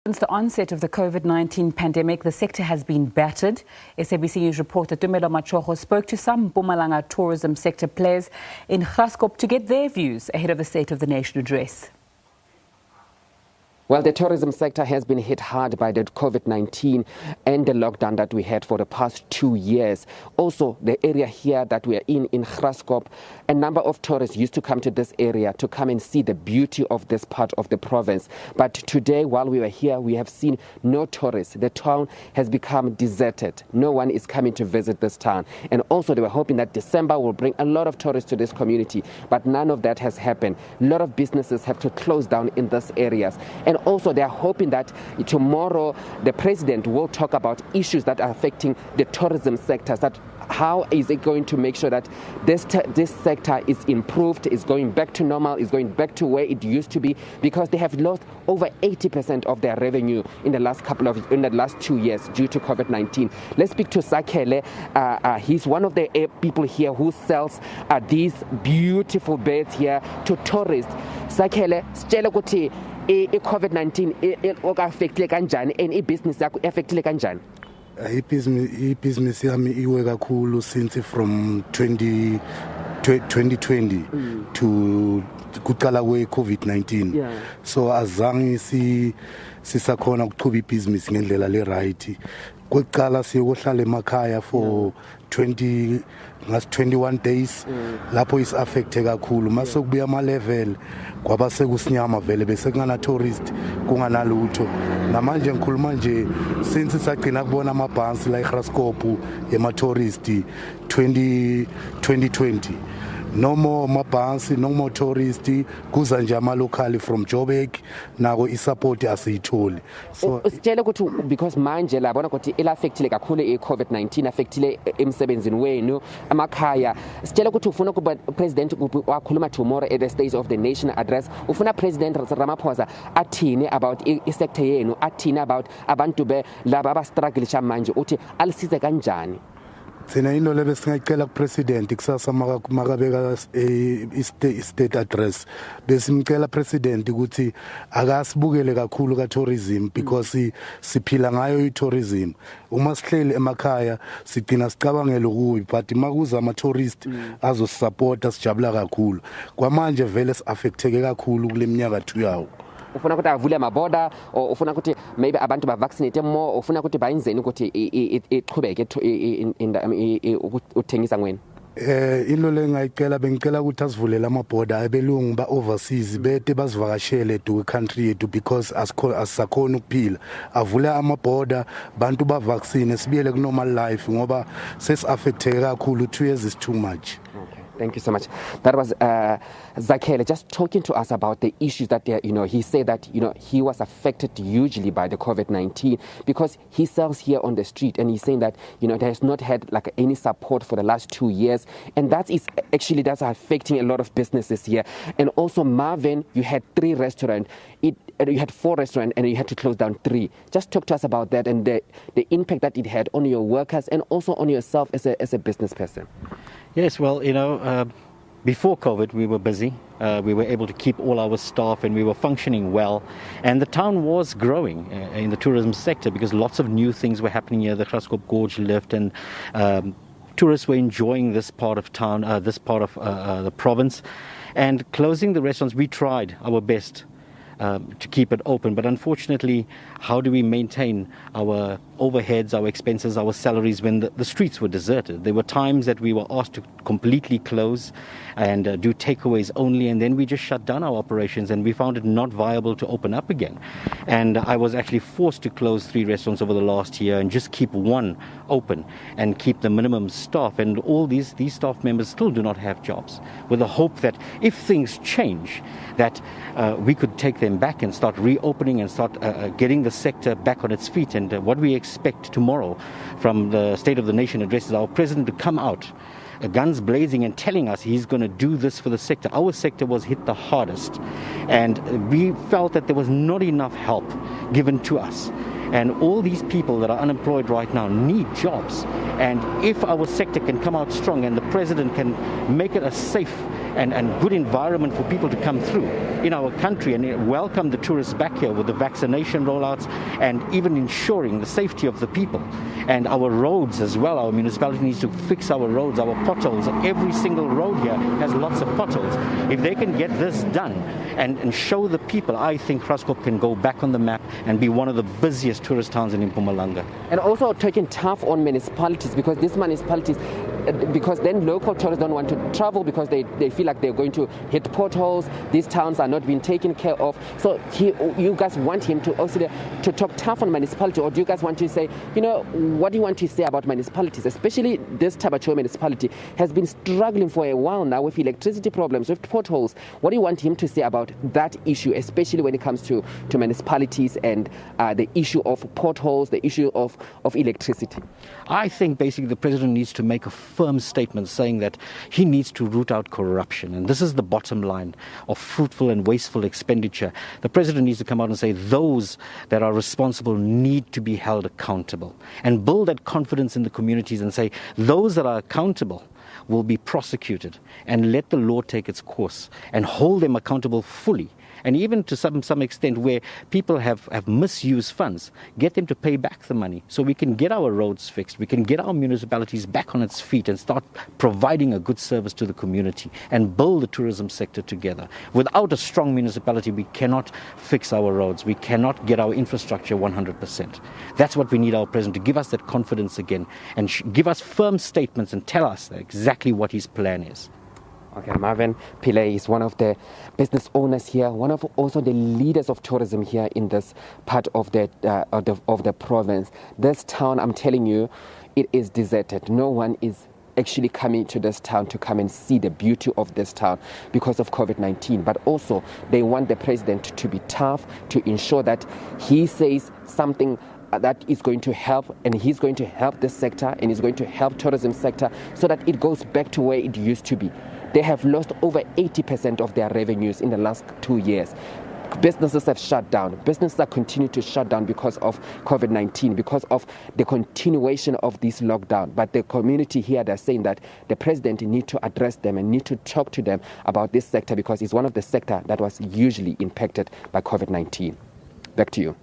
Since the onset of the COVID-19 pandemic, the sector has been battered. SABC News reporter Tumelo Machogo spoke to some Mpumalanga tourism sector players in Graskop to get their views ahead of the State of the Nation address. Well, the tourism sector has been hit hard by the COVID-19 and the lockdown that we had for the past 2 years. Also, the area here that we are in Graskop, a number of tourists used to come to this area to come and see the beauty of this part of the province. But today, while we were here, we have seen no tourists. The town has become deserted. No one is coming to visit this town. And also, they were hoping that December will bring a lot of tourists to this community. But none of that has happened. A lot of businesses have to close down in these areas. And also, they are hoping that tomorrow the president will talk about issues that are affecting the tourism sector. That how is it going to make sure that this sector is improved, is going back to normal, is going back to where it used to be, because they have lost over 80% of their revenue in the last 2 years due to COVID-19. Let's speak to Sakele. He's one of the people here who sells these beautiful birds here to tourists. Sakele, sitshela ukuthi i-COVID-19 affectile kanjani and i-business yakho affectile kanjani? I-business yami iwe kakhulu since from 2020 to kuqala kwe-COVID-19. So azange sisakhona ukuqhuba ibhizinisi ngendlela le right. Kuqala siyohlala emakhaya for 21 days. Lapho is affected kakhulu. Mase kubuya ama level kwaba sekusinyama vele bese kungana tourist kunganalutho. Namanje ngikhuluma nje since sagcina kubona amabhasi la eGraskop yema tourist 2020. No more mabhasi, no more tourists, kuza nje ama locally from Joburg nako isupport asiyitholi. So sitshela ukuthi because manje labona ukuthi elaffectile kakhulu i-COVID-19 affectile emsebenzini wenu amakhaya. Sitshela ukuthi ufuna kuba president wakhuluma tomorrow at the State of the Nation address. Ufuna President Ramaphosa athini about i-sector yenu, athini about abantu be laba aba struggle manje uthi alisize kanjani? Thina into lebe singayicela kupresident kusasa makabeka state address besimcela president ukuthi akasibukele kakhulu ka tourism because siphila ngayo i-tourism. Uma sihleli emakhaya sigcina sicabangela ukubi but makuza ama tourist azosupporta sijabula kakhulu. Kwamanje vele siaffecteke kakhulu kule minyaka 2 yawo. Ufuna ukuthi avule amaboda or ufuna ukuthi maybe abantu ba vaccinate more, ufuna ukuthi bayenzeni ukuthi iqhubeke uthengisa ngweni? Into le ngayicela bengicela ukuthi asivulela amaboda abelungu ba overseas bete basivakashele to country yethu because asisakhona ukuphila. Avule amaboda bantu ba vaccine sibiyele ku normal life ngoba sesiaffecteke kakhulu. 2 years is too much. Thank you so much. That was Zakele just talking to us about the issues that he said that he was affected hugely by the COVID-19 because he sells here on the street, and he's saying that there has not had like any support for the last 2 years, and that's affecting a lot of businesses here. And also Marvin, you had 3 restaurants. You had 4 restaurants and you had to close down 3. Just talk to us about that and the impact that it had on your workers and also on yourself as a business person. Yes, well, before COVID, we were busy. We were able to keep all our staff and we were functioning well. And the town was growing in the tourism sector because lots of new things were happening here. The Graskop Gorge lift and tourists were enjoying this part of town, this part of the province. And closing the restaurants, we tried our best to keep it open. But unfortunately, how do we maintain our overheads, our expenses, our salaries when the streets were deserted? There were times that we were asked to completely close and do takeaways only, and then we just shut down our operations and we found it not viable to open up again. And I was actually forced to close 3 restaurants over the last year and just keep 1 open and keep the minimum staff. And all these staff members still do not have jobs, with the hope that if things change, that we could take them back and start reopening and start getting the sector back on its feet. And what we expect tomorrow from the State of the Nation address is our president to come out, guns blazing, and telling us he's going to do this for the sector. Our sector was hit the hardest, and we felt that there was not enough help given to us. And all these people that are unemployed right now need jobs. And if our sector can come out strong and the president can make it a safe and good environment for people to come through in our country and welcome the tourists back here with the vaccination rollouts and even ensuring the safety of the people. And our roads as well, our municipality needs to fix our roads, our potholes. Every single road here has lots of potholes. If they can get this done and show the people, I think Graskop can go back on the map and be one of the busiest tourist towns in Mpumalanga. And also taking tough on municipalities, because these municipalities, because then local tourists don't want to travel because they feel like they're going to hit potholes. These towns are not being taken care of. So you guys want him to also to talk tough on municipality, or do you guys want to say, you know, what do you want to say about municipalities, especially this Tabacho municipality has been struggling for a while now with electricity problems, with potholes. What do you want him to say about that issue, especially when it comes to municipalities and the issue of potholes, the issue of electricity? I think basically the president needs to make a firm statement saying that he needs to root out corruption. And this is the bottom line of fruitful and wasteful expenditure. The president needs to come out and say those that are responsible need to be held accountable and build that confidence in the communities and say those that are accountable will be prosecuted and let the law take its course and hold them accountable fully. And even to some extent where people have misused funds, get them to pay back the money so we can get our roads fixed, we can get our municipalities back on its feet and start providing a good service to the community and build the tourism sector together. Without a strong municipality, we cannot fix our roads, we cannot get our infrastructure 100%. That's what we need our president to give us that confidence again and give us firm statements and tell us exactly what his plan is. Okay, Marvin Pillay is one of the business owners here, one of also the leaders of tourism here in this part of the province. This town, I'm telling you, it is deserted. No one is actually coming to this town to come and see the beauty of this town because of COVID-19. But also, they want the president to be tough, to ensure that he says something that is going to help, and he's going to help this sector and he's going to help tourism sector so that it goes back to where it used to be. They have lost over 80% of their revenues in the last 2 years. Businesses have shut down. Businesses are continuing to shut down because of COVID-19, because of the continuation of this lockdown. But the community here, they're saying that the president needs to address them and need to talk to them about this sector because it's one of the sectors that was usually impacted by COVID-19. Back to you.